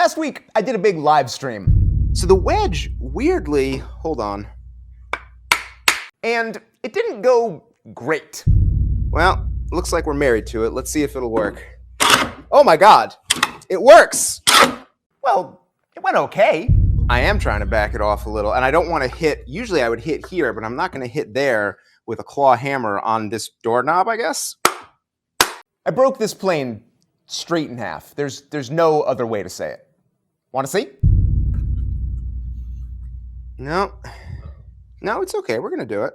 Last week, I did a big live stream. So the wedge, weirdly, hold on. And it didn't go great. Well, looks like we're married to it. Let's see if it'll work. Oh my God, it works. Well, it went okay. I am trying to back it off a little, and I don't want to hit, usually I would hit here, but I'm not going to hit there with a claw hammer on this doorknob, I guess. I broke this plane straight in half. There's no other way to say it. Want to see? No, it's okay. We're going to do it.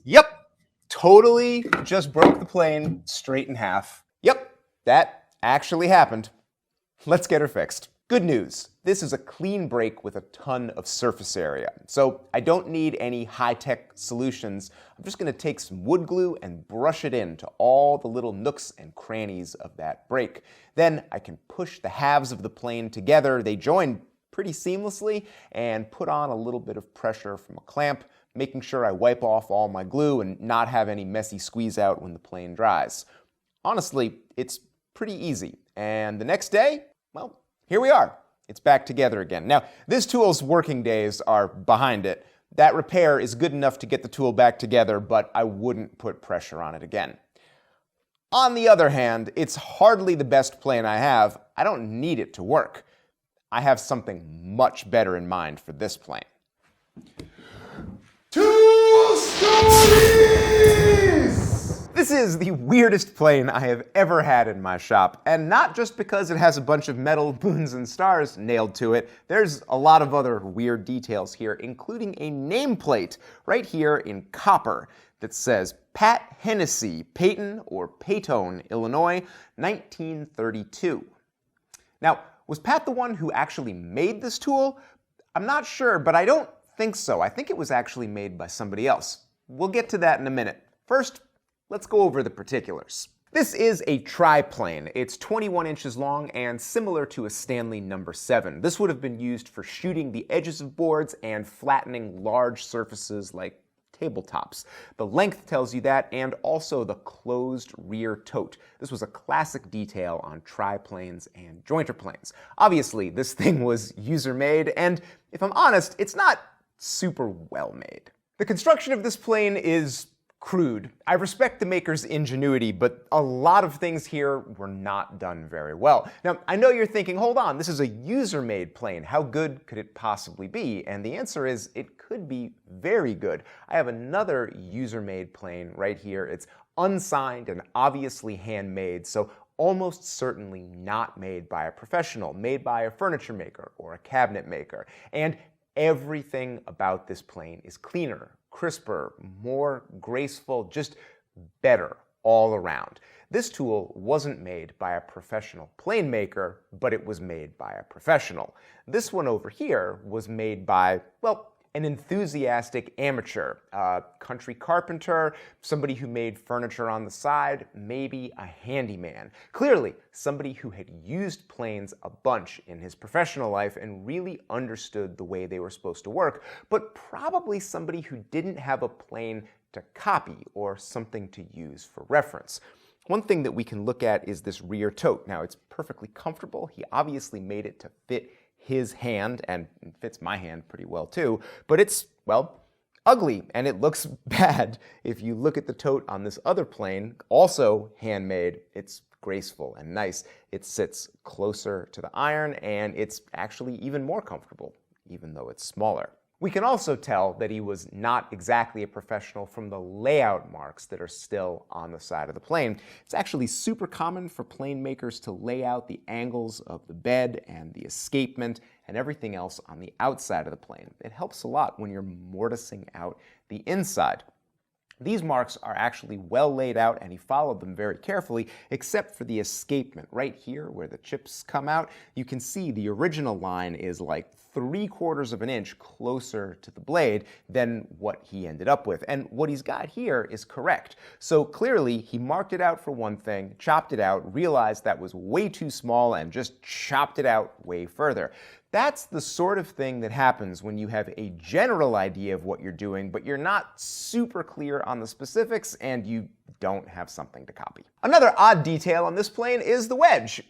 Yep, totally just broke the plane straight in half. Yep, that actually happened. Let's get her fixed. Good news, this is a clean break with a ton of surface area. So I don't need any high-tech solutions. I'm just going to take some wood glue and brush it into all the little nooks and crannies of that break. Then I can push the halves of the plane together. They join pretty seamlessly, and put on a little bit of pressure from a clamp, making sure I wipe off all my glue and not have any messy squeeze out when the plane dries. Honestly, it's pretty easy. And the next day, well, here we are. It's back together again. Now, this tool's working days are behind it. That repair is good enough to get the tool back together, but I wouldn't put pressure on it again. On the other hand, it's hardly the best plane I have. I don't need it to work. I have something much better in mind for this plane. Tool stories! This is the weirdest plane I have ever had in my shop, and not just because it has a bunch of metal moons and stars nailed to it. There's a lot of other weird details here, including a nameplate right here in copper that says Pat Hennessy, Peyton or Paytone, Illinois, 1932. Now, was Pat the one who actually made this tool? I'm not sure, but I don't think so. I think it was actually made by somebody else. We'll get to that in a minute. First, let's go over the particulars. This is a triplane. It's 21 inches long and similar to a Stanley No. 7. This would have been used for shooting the edges of boards and flattening large surfaces like tabletops. The length tells you that, and also the closed rear tote. This was a classic detail on triplanes and jointer planes. Obviously, this thing was user-made, and if I'm honest, it's not super well made. The construction of this plane is crude. I respect the maker's ingenuity, but a lot of things here were not done very well. Now, I know you're thinking, hold on, this is a user-made plane. How good could it possibly be? And the answer is, it could be very good. I have another user-made plane right here. It's unsigned and obviously handmade, so almost certainly not made by a professional, made by a furniture maker or a cabinet maker. And everything about this plane is cleaner, crisper, more graceful, just better all around. This tool wasn't made by a professional plane maker, but it was made by a professional. This one over here was made by, well, an enthusiastic amateur, a country carpenter, somebody who made furniture on the side, maybe a handyman. Clearly, somebody who had used planes a bunch in his professional life and really understood the way they were supposed to work, but probably somebody who didn't have a plane to copy or something to use for reference. One thing that we can look at is this rear tote. Now, it's perfectly comfortable. He obviously made it to fit his hand, and it fits my hand pretty well too, but it's, well, ugly, and it looks bad. If you look at the tote on this other plane, also handmade, it's graceful and nice. It sits closer to the iron, and it's actually even more comfortable, even though it's smaller. We can also tell that he was not exactly a professional from the layout marks that are still on the side of the plane. It's actually super common for plane makers to lay out the angles of the bed and the escapement and everything else on the outside of the plane. It helps a lot when you're mortising out the inside. These marks are actually well laid out, and he followed them very carefully, except for the escapement. Right here, where the chips come out, you can see the original line is like 3/4 of an inch closer to the blade than what he ended up with. And what he's got here is correct. So clearly, he marked it out for one thing, chopped it out, realized that was way too small, and just chopped it out way further. That's the sort of thing that happens when you have a general idea of what you're doing, but you're not super clear on the specifics and you don't have something to copy. Another odd detail on this plane is the wedge.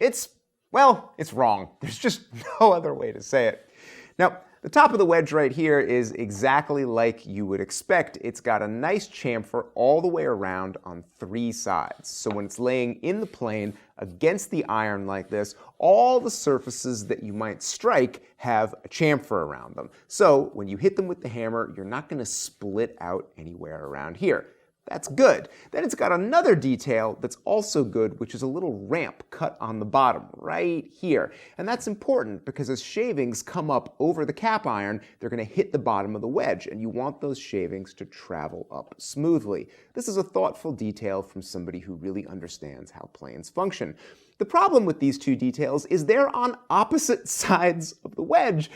Well, it's wrong. There's just no other way to say it. Now, the top of the wedge right here is exactly like you would expect. It's got a nice chamfer all the way around on 3 sides. So when it's laying in the plane against the iron like this, all the surfaces that you might strike have a chamfer around them. So when you hit them with the hammer, you're not going to split out anywhere around here. That's good. Then it's got another detail that's also good, which is a little ramp cut on the bottom right here. And that's important because as shavings come up over the cap iron, they're going to hit the bottom of the wedge, and you want those shavings to travel up smoothly. This is a thoughtful detail from somebody who really understands how planes function. The problem with these two details is they're on opposite sides of the wedge,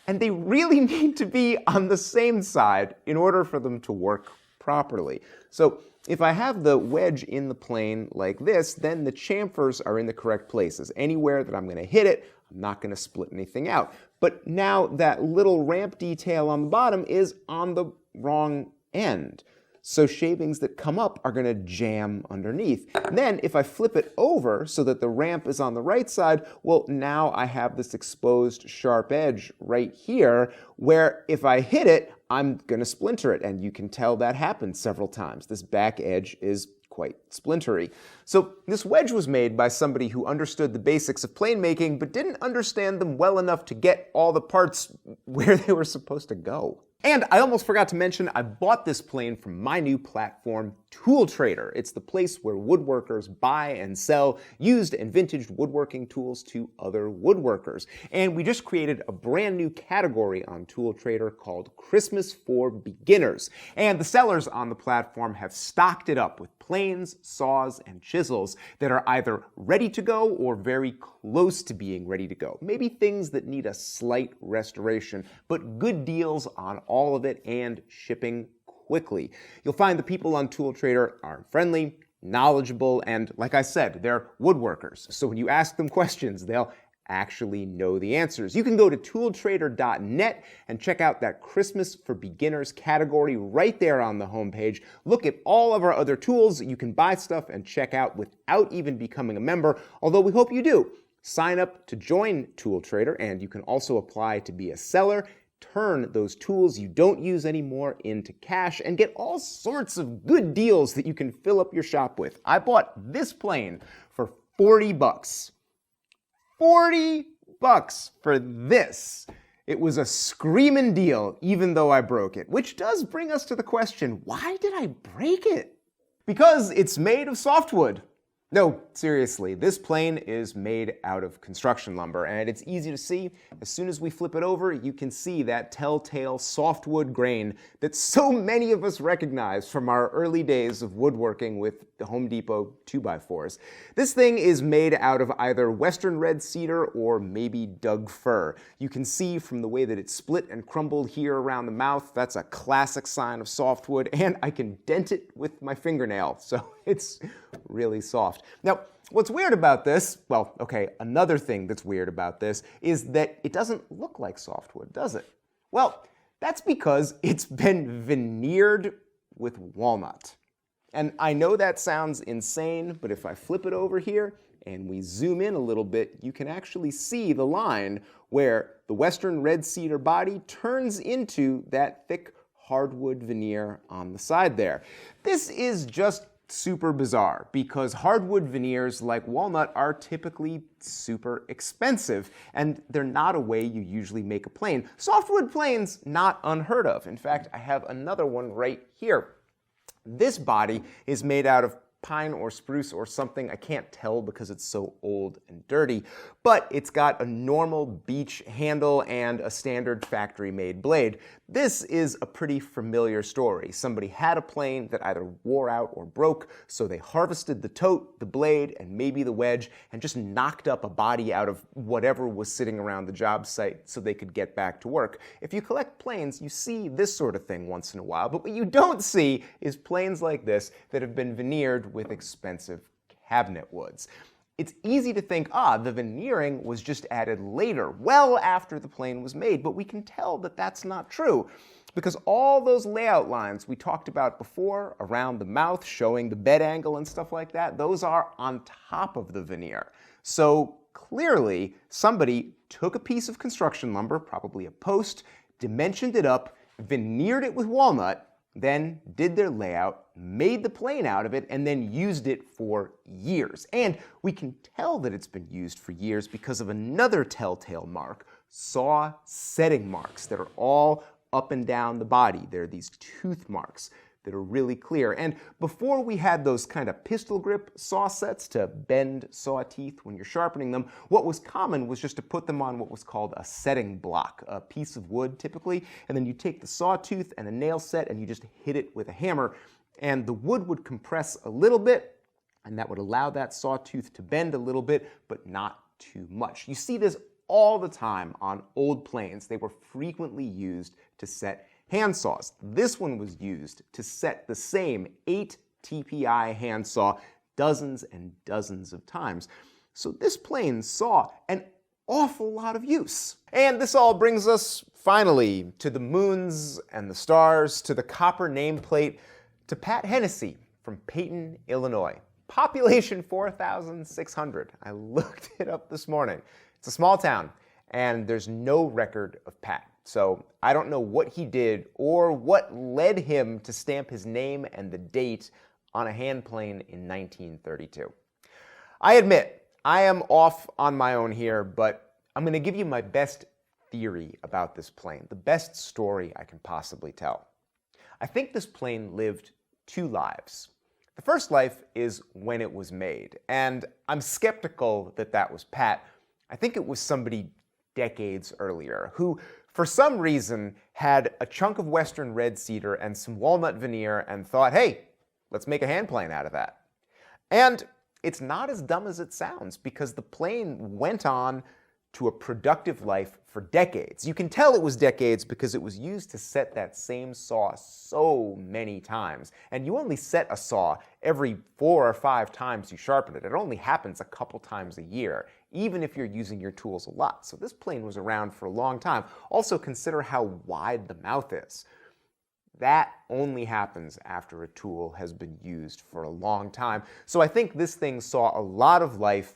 and they really need to be on the same side in order for them to work properly. So if I have the wedge in the plane like this, then the chamfers are in the correct places. Anywhere that I'm going to hit it, I'm not going to split anything out. But now that little ramp detail on the bottom is on the wrong end. So shavings that come up are going to jam underneath. And then if I flip it over so that the ramp is on the right side, well, now I have this exposed sharp edge right here where if I hit it, I'm going to splinter it. And you can tell that happened several times. This back edge is quite splintery. So this wedge was made by somebody who understood the basics of plane making but didn't understand them well enough to get all the parts where they were supposed to go. And I almost forgot to mention, I bought this plane from my new platform, Tool Trader. It's the place where woodworkers buy and sell used and vintage woodworking tools to other woodworkers. And we just created a brand new category on Tool Trader called Christmas for Beginners. And the sellers on the platform have stocked it up with planes, saws, and chisels that are either ready to go or very close to being ready to go. Maybe things that need a slight restoration, but good deals on all of it and shipping quickly. You'll find the people on Tool Trader are friendly, knowledgeable, and like I said, they're woodworkers. So when you ask them questions, they'll actually know the answers. You can go to tooltrader.net and check out that Christmas for Beginners category right there on the homepage. Look at all of our other tools. You can buy stuff and check out without even becoming a member, although we hope you do. Sign up to join Tool Trader, and you can also apply to be a seller. Turn those tools you don't use anymore into cash and get all sorts of good deals that you can fill up your shop with. I bought this plane for $40. $40 for this. It was a screaming deal, even though I broke it, which does bring us to the question, why did I break it? Because it's made of softwood. No, seriously, this plane is made out of construction lumber, and it's easy to see. As soon as we flip it over, you can see that telltale softwood grain that so many of us recognize from our early days of woodworking with the Home Depot 2x4s. This thing is made out of either western red cedar or maybe Doug fir. You can see from the way that it split and crumbled here around the mouth, that's a classic sign of softwood, and I can dent it with my fingernail, so it's really soft. Now, what's weird about this, well, okay, another thing that's weird about this is that it doesn't look like softwood, does it? Well, that's because it's been veneered with walnut. And I know that sounds insane, but if I flip it over here and we zoom in a little bit, you can actually see the line where the western red cedar body turns into that thick hardwood veneer on the side there. This is just super bizarre because hardwood veneers like walnut are typically super expensive, and they're not a way you usually make a plane. Softwood planes, not unheard of. In fact, I have another one right here. This body is made out of pine or spruce or something. I can't tell because it's so old and dirty, but it's got a normal beech handle and a standard factory-made blade. This is a pretty familiar story. Somebody had a plane that either wore out or broke, so they harvested the tote, the blade, and maybe the wedge, and just knocked up a body out of whatever was sitting around the job site so they could get back to work. If you collect planes, you see this sort of thing once in a while, but what you don't see is planes like this that have been veneered with expensive cabinet woods. It's easy to think, the veneering was just added later, well after the plane was made, but we can tell that that's not true. Because all those layout lines we talked about before, around the mouth, showing the bed angle and stuff like that, those are on top of the veneer. So clearly, somebody took a piece of construction lumber, probably a post, dimensioned it up, veneered it with walnut, then did their layout, made the plane out of it, and then used it for years. And we can tell that it's been used for years because of another telltale mark, saw setting marks that are all up and down the body. There are these tooth marks that are really clear. And before we had those kind of pistol grip saw sets to bend saw teeth when you're sharpening them, what was common was just to put them on what was called a setting block, a piece of wood typically, and then you take the saw tooth and a nail set and you just hit it with a hammer, and the wood would compress a little bit, and that would allow that saw tooth to bend a little bit, but not too much. You see this all the time on old planes. They were frequently used to set handsaws. This one was used to set the same 8 TPI handsaw dozens and dozens of times. So this plane saw an awful lot of use. And this all brings us finally to the moons and the stars, to the copper nameplate, to Pat Hennessy from Peyton, Illinois. Population 4,600. I looked it up this morning. It's a small town, and there's no record of Pat. So I don't know what he did or what led him to stamp his name and the date on a hand plane in 1932. I admit, I am off on my own here, but I'm going to give you my best theory about this plane, the best story I can possibly tell. I think this plane lived 2 lives. The first life is when it was made, and I'm skeptical that that was Pat. I think it was somebody decades earlier who, for some reason, had a chunk of western red cedar and some walnut veneer and thought, hey, let's make a hand plane out of that. And it's not as dumb as it sounds, because the plane went on to a productive life for decades. You can tell it was decades because it was used to set that same saw so many times. And you only set a saw every 4 or 5 times you sharpen it. It only happens a couple times a year, even if you're using your tools a lot. So this plane was around for a long time. Also consider how wide the mouth is. That only happens after a tool has been used for a long time. So I think this thing saw a lot of life,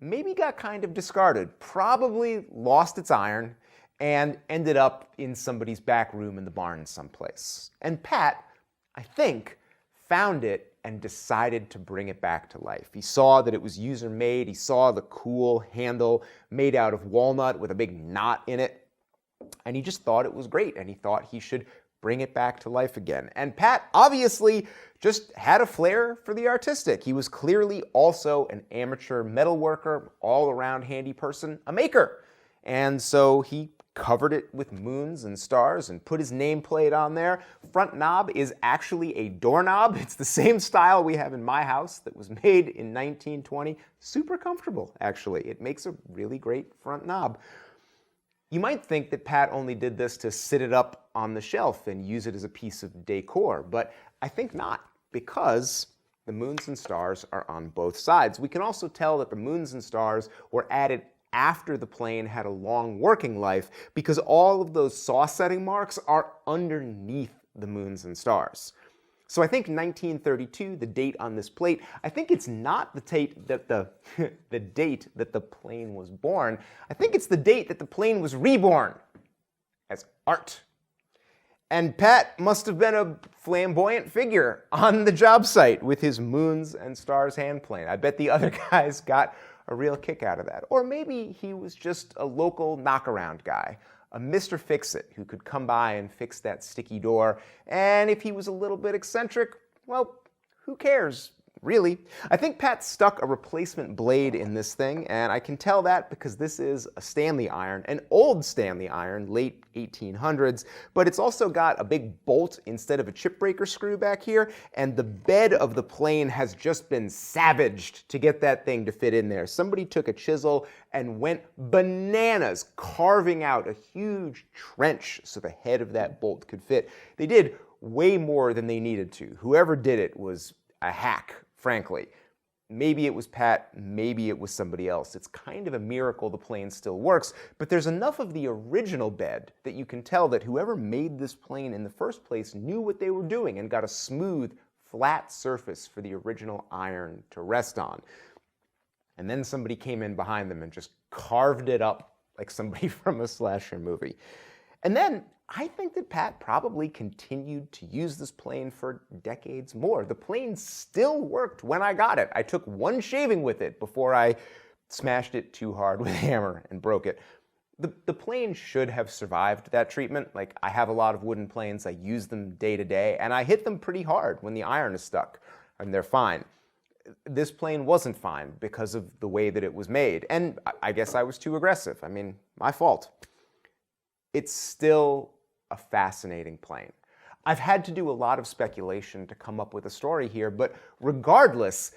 maybe got kind of discarded, probably lost its iron, and ended up in somebody's back room in the barn someplace. And Pat, I think, found it and decided to bring it back to life. He saw that it was user-made. He saw the cool handle made out of walnut with a big knot in it, and he just thought it was great, and he thought he should bring it back to life again. And Pat obviously just had a flair for the artistic. He was clearly also an amateur metal worker, all-around handy person, a maker. And so he covered it with moons and stars and put his nameplate on there. Front knob is actually a doorknob. It's the same style we have in my house that was made in 1920. Super comfortable, actually. It makes a really great front knob. You might think that Pat only did this to sit it up on the shelf and use it as a piece of decor, but I think not, because the moons and stars are on both sides. We can also tell that the moons and stars were added after the plane had a long working life, because all of those saw setting marks are underneath the moons and stars. So I think 1932, the date on this plate, I think it's not the date that the date that the plane was born. I think it's the date that the plane was reborn as art. And Pat must have been a flamboyant figure on the job site with his moons and stars hand plane. I bet the other guys got a real kick out of that. Or maybe he was just a local knockaround guy, a Mr. Fix-It who could come by and fix that sticky door. And if he was a little bit eccentric, well, who cares, really? I think Pat stuck a replacement blade in this thing, and I can tell that because this is a Stanley iron, an old Stanley iron, late 1800s, but it's also got a big bolt instead of a chip breaker screw back here, and the bed of the plane has just been savaged to get that thing to fit in there. Somebody took a chisel and went bananas, carving out a huge trench so the head of that bolt could fit. They did way more than they needed to. Whoever did it was a hack, frankly. maybe it was Pat, maybe it was somebody else. It's kind of a miracle the plane still works, but there's enough of the original bed that you can tell that whoever made this plane in the first place knew what they were doing and got a smooth, flat surface for the original iron to rest on. And then somebody came in behind them and just carved it up like somebody from a slasher movie. And then I think that Pat probably continued to use this plane for decades more. The plane still worked when I got it. I took one shaving with it before I smashed it too hard with a hammer and broke it. The plane should have survived that treatment. Like, I have a lot of wooden planes. I use them day to day, and I hit them pretty hard when the iron is stuck, and they're fine. This plane wasn't fine because of the way that it was made, and I guess I was too aggressive. I mean, my fault. It's still a fascinating plane. I've had to do a lot of speculation to come up with a story here, but regardless,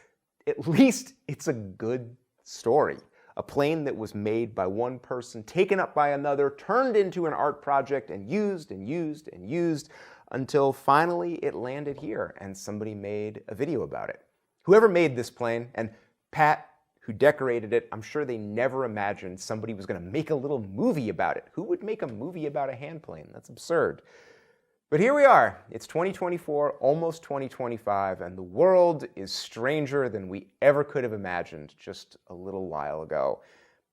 at least it's a good story. A plane that was made by one person, taken up by another, turned into an art project, and used and used and used until finally it landed here and somebody made a video about it. Whoever made this plane, and Pat, who decorated it, I'm sure they never imagined somebody was going to make a little movie about it. Who would make a movie about a hand plane? That's absurd. But here we are. It's 2024, almost 2025, and the world is stranger than we ever could have imagined just a little while ago.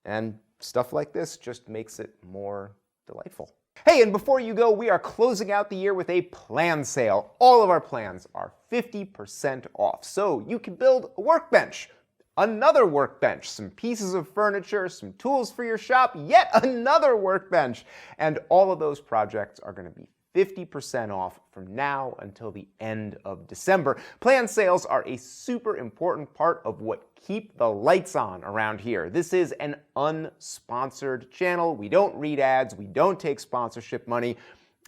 And stuff like this just makes it more delightful. Hey, and before you go, we are closing out the year with a plan sale. All of our plans are 50% off, so you can build a workbench, another workbench, some pieces of furniture, some tools for your shop, yet another workbench. And all of those projects are going to be 50% off from now until the end of December. Plan sales are a super important part of what keep the lights on around here. This is an unsponsored channel. We don't read ads, we don't take sponsorship money,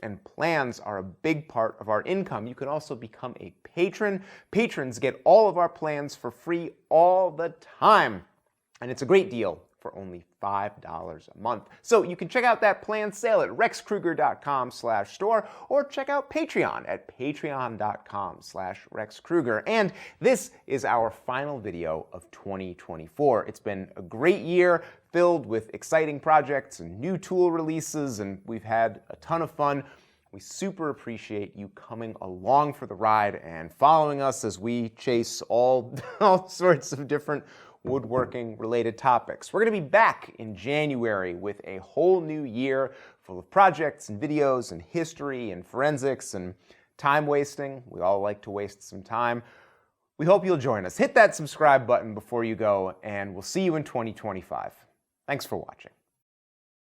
and plans are a big part of our income. You can also become a patron. Patrons get all of our plans for free all the time, and it's a great deal for only $5 a month. So you can check out that plan sale at rexkrueger.com/store or check out Patreon at patreon.com/rexkrueger. And this is our final video of 2024. It's been a great year filled with exciting projects and new tool releases, and we've had a ton of fun. We super appreciate you coming along for the ride and following us as we chase all sorts of different woodworking related topics. We're going to be back in January with a whole new year full of projects and videos and history and forensics and time wasting. We all like to waste some time. We hope you'll join us. Hit that subscribe button before you go, and we'll see you in 2025. Thanks for watching.